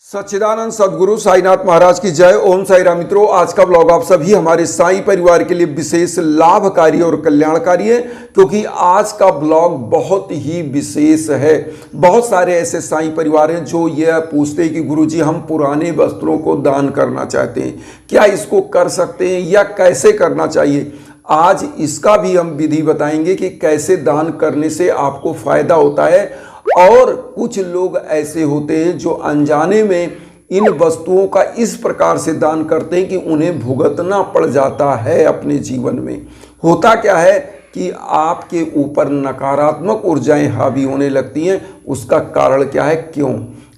सच्चिदानंद सदगुरु साईनाथ महाराज की जय। ओम साई राम। मित्रों, आज का ब्लॉग आप सभी हमारे साईं परिवार के लिए विशेष लाभकारी और कल्याणकारी है, क्योंकि आज का ब्लॉग बहुत ही विशेष है। बहुत सारे ऐसे साईं परिवार हैं जो यह पूछते हैं कि गुरुजी हम पुराने वस्त्रों को दान करना चाहते हैं, क्या इसको कर सकते हैं या कैसे करना चाहिए। आज इसका भी हम विधि बताएंगे कि कैसे दान करने से आपको फायदा होता है। और कुछ लोग ऐसे होते हैं जो अनजाने में इन वस्तुओं का इस प्रकार से दान करते हैं कि उन्हें भुगतना पड़ जाता है अपने जीवन में। होता क्या है कि आपके ऊपर नकारात्मक ऊर्जाएं हावी होने लगती हैं। उसका कारण क्या है, क्यों,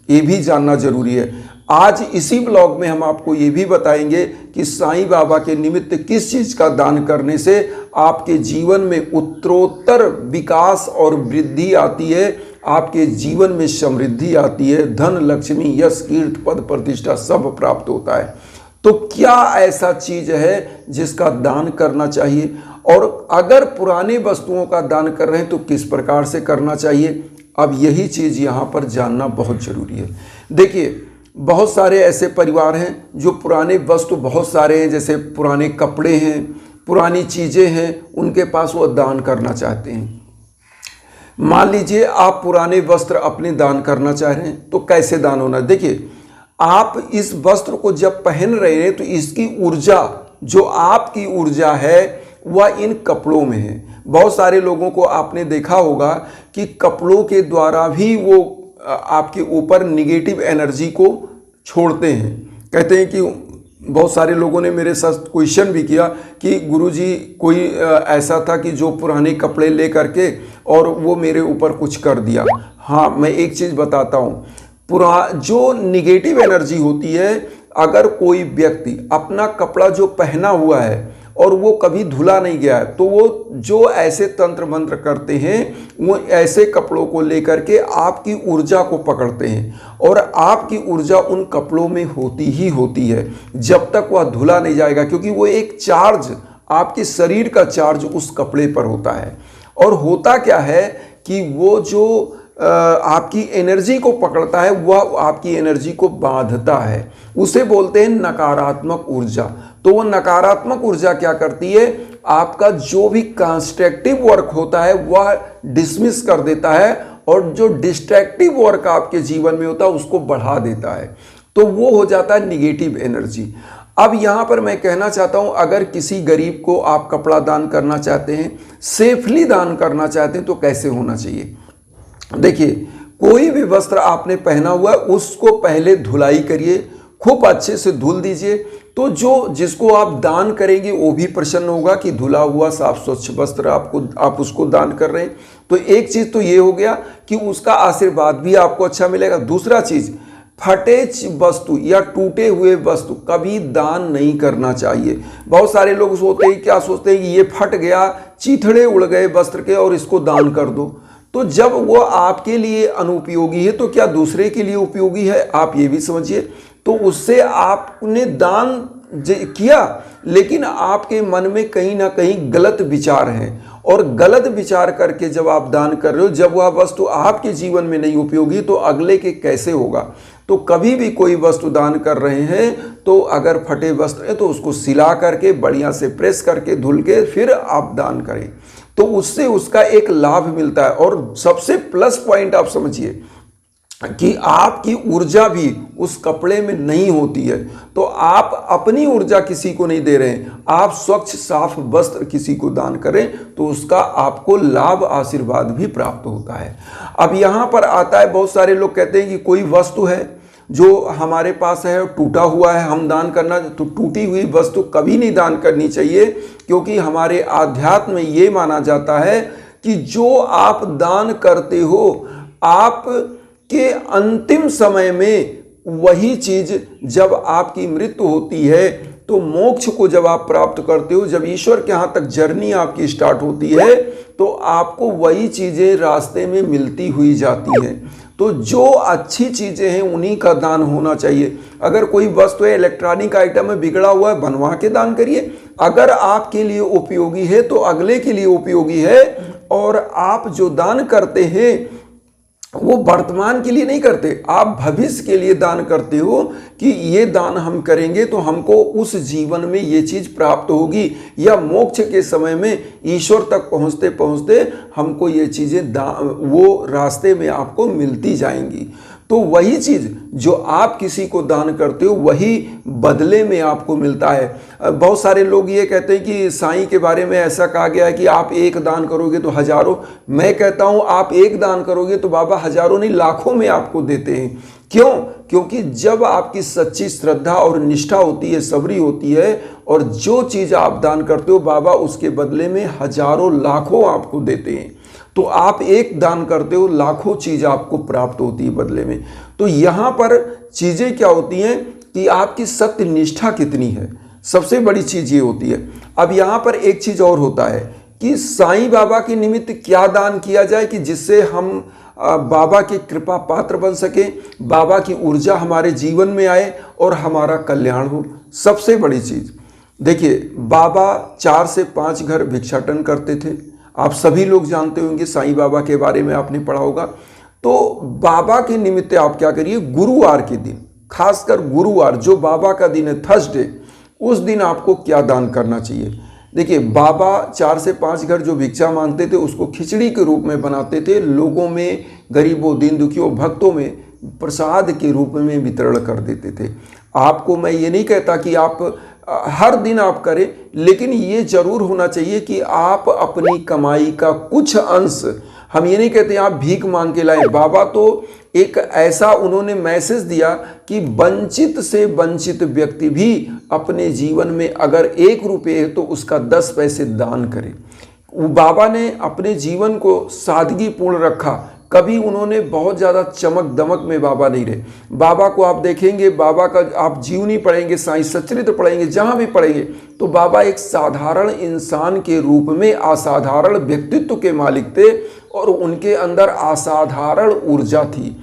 ये भी जानना जरूरी है। आज इसी ब्लॉग में हम आपको ये भी बताएंगे कि साईं बाबा के निमित्त किस चीज़ का दान करने से आपके जीवन में उत्तरोत्तर विकास और वृद्धि आती है, आपके जीवन में समृद्धि आती है, धन लक्ष्मी यश कीर्ति पद प्रतिष्ठा सब प्राप्त होता है। तो क्या ऐसा चीज है जिसका दान करना चाहिए, और अगर पुराने वस्तुओं का दान कर रहे हैं तो किस प्रकार से करना चाहिए। अब यही चीज यहाँ पर जानना बहुत जरूरी है। देखिए, बहुत सारे ऐसे परिवार हैं जो पुराने वस्तु बहुत सारे हैं, जैसे पुराने कपड़े हैं, पुरानी चीजें हैं, उनके पास वो दान करना चाहते हैं। मान लीजिए आप पुराने वस्त्र अपने दान करना चाह रहे हैं, तो कैसे दान होना। देखिए, आप इस वस्त्र को जब पहन रहे हैं तो इसकी ऊर्जा, जो आपकी ऊर्जा है, वह इन कपड़ों में है। बहुत सारे लोगों को आपने देखा होगा कि कपड़ों के द्वारा भी वो आपके ऊपर निगेटिव एनर्जी को छोड़ते हैं। कहते हैं कि बहुत सारे लोगों ने मेरे साथ क्वेश्चन भी किया कि गुरुजी कोई ऐसा था कि जो पुराने कपड़े ले करके और वो मेरे ऊपर कुछ कर दिया। हाँ, मैं एक चीज़ बताता हूँ, जो निगेटिव एनर्जी होती है, अगर कोई व्यक्ति अपना कपड़ा जो पहना हुआ है और वो कभी धुला नहीं गया है, तो वो जो ऐसे तंत्र मंत्र करते हैं, वो ऐसे कपड़ों को लेकर के आपकी ऊर्जा को पकड़ते हैं, और आपकी ऊर्जा उन कपड़ों में होती ही होती है जब तक वह धुला नहीं जाएगा, क्योंकि वो एक चार्ज, आपके शरीर का चार्ज उस कपड़े पर होता है। और होता क्या है कि वो जो आपकी एनर्जी को पकड़ता है, वह आपकी एनर्जी को बांधता है, उसे बोलते हैं नकारात्मक ऊर्जा। तो वो नकारात्मक ऊर्जा क्या करती है, आपका जो भी कंस्ट्रक्टिव वर्क होता है वह डिसमिस कर देता है, और जो डिस्ट्रक्टिव वर्क आपके जीवन में होता है उसको बढ़ा देता है। तो वो हो जाता है निगेटिव एनर्जी। अब यहाँ पर मैं कहना चाहता हूँ, अगर किसी गरीब को आप कपड़ा दान करना चाहते हैं, सेफली दान करना चाहते हैं, तो कैसे होना चाहिए। देखिए, कोई भी वस्त्र आपने पहना हुआ है उसको पहले धुलाई करिए, खूब अच्छे से धुल दीजिए, तो जिसको आप दान करेंगे वो भी प्रसन्न होगा कि धुला हुआ साफ स्वच्छ वस्त्र आप उसको दान कर रहे हैं। तो एक चीज़ तो ये हो गया कि उसका आशीर्वाद भी आपको अच्छा मिलेगा। दूसरा चीज़, फटे वस्तु या टूटे हुए वस्तु कभी दान नहीं करना चाहिए। बहुत सारे लोग क्या सोचते हैं कि ये फट गया, चीथड़े उड़ गए वस्त्र के और इसको दान कर दो। तो जब वो आपके लिए अनुपयोगी है तो क्या दूसरे के लिए उपयोगी है, आप ये भी समझिए। तो उससे आपने दान किया, लेकिन आपके मन में कहीं ना कहीं गलत विचार हैं, और गलत विचार करके जब आप दान कर रहे हो, जब वह वस्तु आपके जीवन में नहीं उपयोगी, तो अगले के कैसे होगा। तो कभी भी कोई वस्तु दान कर रहे हैं तो अगर फटे वस्त्र है तो उसको सिला करके बढ़िया से प्रेस करके धुल के फिर आप दान करें, तो उससे उसका एक लाभ मिलता है। और सबसे प्लस पॉइंट आप समझिए कि आपकी ऊर्जा भी उस कपड़े में नहीं होती है, तो आप अपनी ऊर्जा किसी को नहीं दे रहे हैं, आप स्वच्छ साफ वस्त्र किसी को दान करें तो उसका आपको लाभ आशीर्वाद भी प्राप्त होता है। अब यहाँ पर आता है, बहुत सारे लोग कहते हैं कि कोई वस्तु है जो हमारे पास है, टूटा हुआ है, हम दान करना, तो टूटी हुई वस्तु कभी नहीं दान करनी चाहिए, क्योंकि हमारे आध्यात्म में ये माना जाता है कि जो आप दान करते हो, आप के अंतिम समय में वही चीज जब आपकी मृत्यु होती है, तो मोक्ष को जब आप प्राप्त करते हो, जब ईश्वर के यहाँ तक जर्नी आपकी स्टार्ट होती है, तो आपको वही चीजें रास्ते में मिलती हुई जाती हैं। तो जो अच्छी चीजें हैं उन्हीं का दान होना चाहिए। अगर कोई वस्तु है, इलेक्ट्रॉनिक आइटम है, बिगड़ा हुआ है, बनवा के दान करिए। अगर आपके लिए उपयोगी है तो अगले के लिए उपयोगी है। और आप जो दान करते हैं वो वर्तमान के लिए नहीं करते, आप भविष्य के लिए दान करते हो कि ये दान हम करेंगे तो हमको उस जीवन में ये चीज़ प्राप्त होगी, या मोक्ष के समय में ईश्वर तक पहुँचते पहुँचते हमको ये चीज़ें वो रास्ते में आपको मिलती जाएंगी। तो वही चीज़ जो आप किसी को दान करते हो वही बदले में आपको मिलता है। बहुत सारे लोग ये कहते हैं कि साईं के बारे में ऐसा कहा गया है कि आप एक दान करोगे तो हजारों। मैं कहता हूँ आप एक दान करोगे तो बाबा हजारों नहीं लाखों में आपको देते हैं। क्यों? क्योंकि जब आपकी सच्ची श्रद्धा और निष्ठा होती है, सबरी होती है, और जो चीज़ आप दान करते हो बाबा उसके बदले में हजारों लाखों आपको देते हैं। तो आप एक दान करते हो, लाखों चीज़ आपको प्राप्त होती है बदले में। तो यहाँ पर चीज़ें क्या होती हैं कि आपकी सत्य निष्ठा कितनी है, सबसे बड़ी चीज़ ये होती है। अब यहाँ पर एक चीज़ और होता है कि साईं बाबा के निमित्त क्या दान किया जाए कि जिससे हम बाबा की कृपा पात्र बन सके, बाबा की ऊर्जा हमारे जीवन में आए और हमारा कल्याण हो। सबसे बड़ी चीज़ देखिए, बाबा 4 से 5 घर भिक्षाटन करते थे। आप सभी लोग जानते होंगे, साईं बाबा के बारे में आपने पढ़ा होगा। तो बाबा के निमित्त आप क्या करिए, गुरुवार के दिन, खासकर गुरुवार जो बाबा का दिन है, थर्सडे, उस दिन आपको क्या दान करना चाहिए। देखिए, बाबा 4 से 5 घर जो भिक्षा मांगते थे उसको खिचड़ी के रूप में बनाते थे, लोगों में, गरीबों, दीन दुखियों, भक्तों में प्रसाद के रूप में वितरण कर देते थे। आपको मैं ये नहीं कहता कि आप हर दिन आप करें, लेकिन ये जरूर होना चाहिए कि आप अपनी कमाई का कुछ अंश, हम ये नहीं कहते आप भीख मांग के लाए। बाबा तो एक ऐसा उन्होंने मैसेज दिया कि वंचित से वंचित व्यक्ति भी अपने जीवन में अगर 1 रुपये है तो उसका 10 पैसे दान करे। बाबा ने अपने जीवन को सादगीपूर्ण रखा, कभी उन्होंने बहुत ज़्यादा चमक दमक में बाबा नहीं रहे। बाबा को आप देखेंगे, बाबा का आप जीवनी पढ़ेंगे, साईं सच्चरित्र पढ़ेंगे, जहाँ भी पढ़ेंगे तो बाबा एक साधारण इंसान के रूप में असाधारण व्यक्तित्व के मालिक थे और उनके अंदर असाधारण ऊर्जा थी।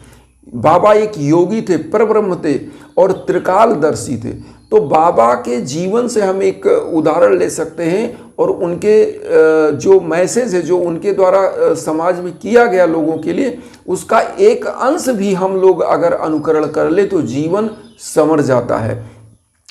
बाबा एक योगी थे, परब्रह्म थे और त्रिकालदर्शी थे। तो बाबा के जीवन से हम एक उदाहरण ले सकते हैं और उनके जो मैसेज है जो उनके द्वारा समाज में किया गया लोगों के लिए, उसका एक अंश भी हम लोग अगर अनुकरण कर ले तो जीवन संवर जाता है।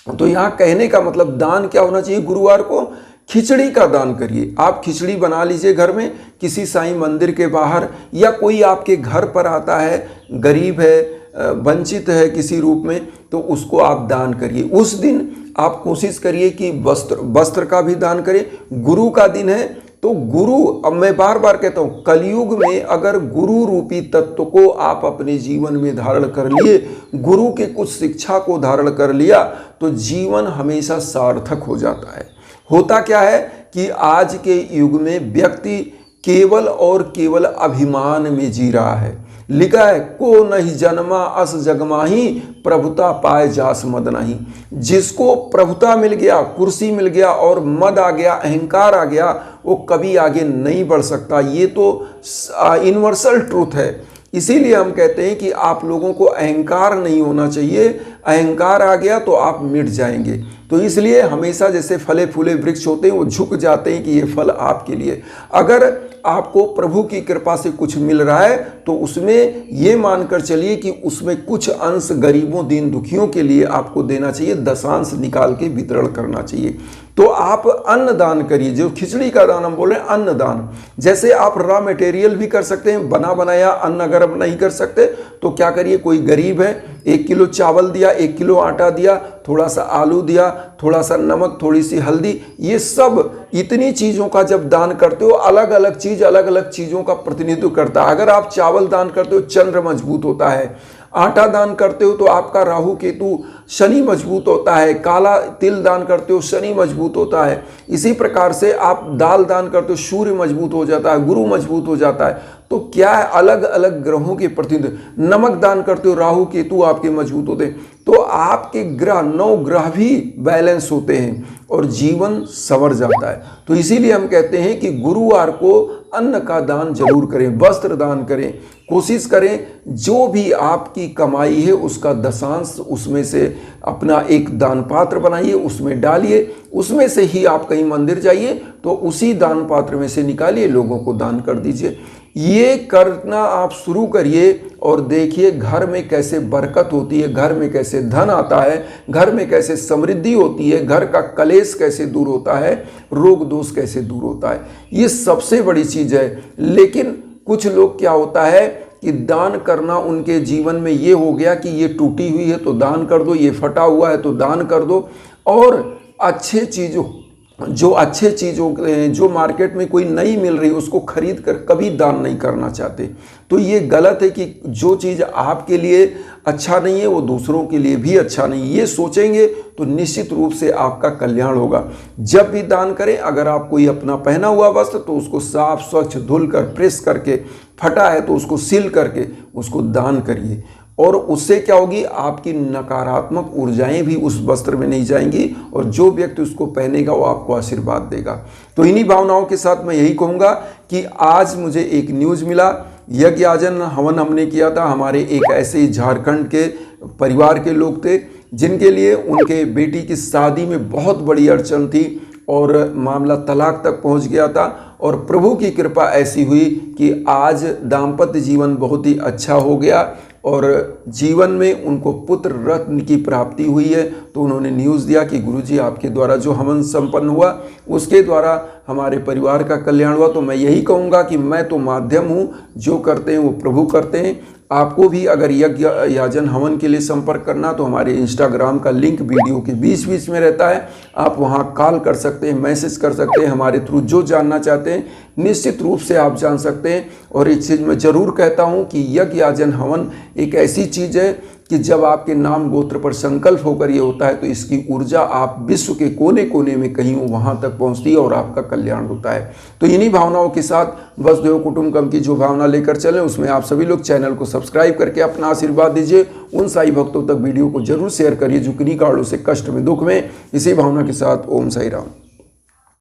तो यहाँ कहने का मतलब दान क्या होना चाहिए, गुरुवार को खिचड़ी का दान करिए। आप खिचड़ी बना लीजिए घर में, किसी साईं मंदिर के बाहर, या कोई आपके घर पर आता है, गरीब है, वंचित है किसी रूप में, तो उसको आप दान करिए। उस दिन आप कोशिश करिए कि वस्त्र का भी दान करें। गुरु का दिन है तो गुरु, अब मैं बार बार कहता हूँ, कलयुग में अगर गुरु रूपी तत्व को आप अपने जीवन में धारण कर लिए, गुरु के कुछ शिक्षा को धारण कर लिया, तो जीवन हमेशा सार्थक हो जाता है। होता क्या है कि आज के युग में व्यक्ति केवल और केवल अभिमान में जी रहा है। लिखा है, को नहीं जन्मा अस जगमाही, प्रभुता पाए जास मद नहीं। जिसको प्रभुता मिल गया, कुर्सी मिल गया और मद आ गया, अहंकार आ गया, वो कभी आगे नहीं बढ़ सकता। ये तो यूनिवर्सल ट्रूथ है। इसीलिए हम कहते हैं कि आप लोगों को अहंकार नहीं होना चाहिए। अहंकार आ गया तो आप मिट जाएंगे। तो इसलिए हमेशा जैसे फले फूले वृक्ष होते हैं वो झुक जाते हैं कि ये फल आपके लिए। अगर आपको प्रभु की कृपा से कुछ मिल रहा है तो उसमें ये मानकर चलिए कि उसमें कुछ अंश गरीबों, दीन दुखियों के लिए आपको देना चाहिए, दशांश निकाल के वितरण करना चाहिए। तो आप अन्न दान करिए, जो खिचड़ी का दान हम बोल रहे हैं, अन्न दान। जैसे आप रॉ मटेरियल भी कर सकते हैं, बना बनाया अन्न अगर आप नहीं कर सकते तो क्या करिए, कोई गरीब है, 1 किलो चावल दिया, 1 किलो आटा दिया, थोड़ा सा आलू दिया, थोड़ा सा नमक, थोड़ी सी हल्दी, ये सब इतनी चीज़ों का जब दान करते हो, अलग अलग चीज़ अलग अलग चीज़ों का प्रतिनिधित्व करता है। अगर आप चावल दान करते हो, चंद्र मजबूत होता है। आटा दान करते हो तो आपका राहु केतु शनि मजबूत होता है। काला तिल दान करते हो, शनि मजबूत होता है। इसी प्रकार से आप दाल दान करते हो, सूर्य मजबूत हो जाता है, गुरु मजबूत हो जाता है। तो क्या है, अलग अलग ग्रहों के प्रतिनिधित्व। नमक दान करते हो, राहु केतु आपके मजबूत होते हैं। तो आपके ग्रह, 9 ग्रह भी बैलेंस होते हैं और जीवन संवर जाता है। तो इसीलिए हम कहते हैं कि गुरुवार को अन्न का दान जरूर करें, वस्त्र दान करें। कोशिश करें जो भी आपकी कमाई है उसका दशांश उसमें से अपना एक दान पात्र बनाइए, उसमें डालिए। उसमें से ही आप कहीं मंदिर जाइए तो उसी दान पात्र में से निकालिए, लोगों को दान कर दीजिए। ये करना आप शुरू करिए और देखिए घर में कैसे बरकत होती है, घर में कैसे धन आता है, घर में कैसे समृद्धि होती है, घर का कलेश कैसे दूर होता है, रोग दोष कैसे दूर होता है। ये सबसे बड़ी चीज़ है। लेकिन कुछ लोग क्या होता है कि दान करना उनके जीवन में ये हो गया कि ये टूटी हुई है तो दान कर दो, ये फटा हुआ है तो दान कर दो, और अच्छे चीज़ों जो मार्केट में कोई नहीं मिल रही उसको खरीद कर कभी दान नहीं करना चाहते। तो ये गलत है कि जो चीज़ आपके लिए अच्छा नहीं है वो दूसरों के लिए भी अच्छा नहीं। ये सोचेंगे तो निश्चित रूप से आपका कल्याण होगा। जब भी दान करें, अगर आप कोई अपना पहना हुआ वस्त्र तो उसको साफ स्वच्छ धुल कर प्रेस करके, फटा है तो उसको सील करके उसको दान करिए, और उससे क्या होगी, आपकी नकारात्मक ऊर्जाएं भी उस वस्त्र में नहीं जाएंगी और जो व्यक्ति उसको पहनेगा वो आपको आशीर्वाद देगा। तो इन्हीं भावनाओं के साथ मैं यही कहूँगा कि आज मुझे एक न्यूज़ मिला, यज्ञ याजन हवन हमने किया था। हमारे एक ऐसे ही झारखंड के परिवार के लोग थे जिनके लिए उनके बेटी की शादी में बहुत बड़ी अड़चन थी और मामला तलाक तक पहुंच गया था, और प्रभु की कृपा ऐसी हुई कि आज दाम्पत्य जीवन बहुत ही अच्छा हो गया और जीवन में उनको पुत्र रत्न की प्राप्ति हुई है। तो उन्होंने न्यूज़ दिया कि गुरुजी आपके द्वारा जो हवन संपन्न हुआ उसके द्वारा हमारे परिवार का कल्याण हुआ। तो मैं यही कहूँगा कि मैं तो माध्यम हूँ, जो करते हैं वो प्रभु करते हैं। आपको भी अगर यज्ञ याजन हवन के लिए संपर्क करना तो हमारे इंस्टाग्राम का लिंक वीडियो के बीच बीच में रहता है, आप वहां कॉल कर सकते हैं, मैसेज कर सकते हैं। हमारे थ्रू जो जानना चाहते हैं निश्चित रूप से आप जान सकते हैं। और एक चीज़ मैं ज़रूर कहता हूं कि यज्ञ याजन हवन एक ऐसी चीज़ है कि जब आपके नाम गोत्र पर संकल्प होकर ये होता है तो इसकी ऊर्जा आप विश्व के कोने कोने में कहीं वहाँ तक पहुँचती है और आपका कल्याण होता है। तो इन्हीं भावनाओं के साथ वसुधैव कुटुंबकम की जो भावना लेकर चलें उसमें आप सभी लोग चैनल को सब्सक्राइब करके अपना आशीर्वाद दीजिए। उन साई भक्तों तक वीडियो को जरूर शेयर करिए जो किन्हीं कारणों से कष्ट में, दुख में। इसी भावना के साथ ओम साई राम।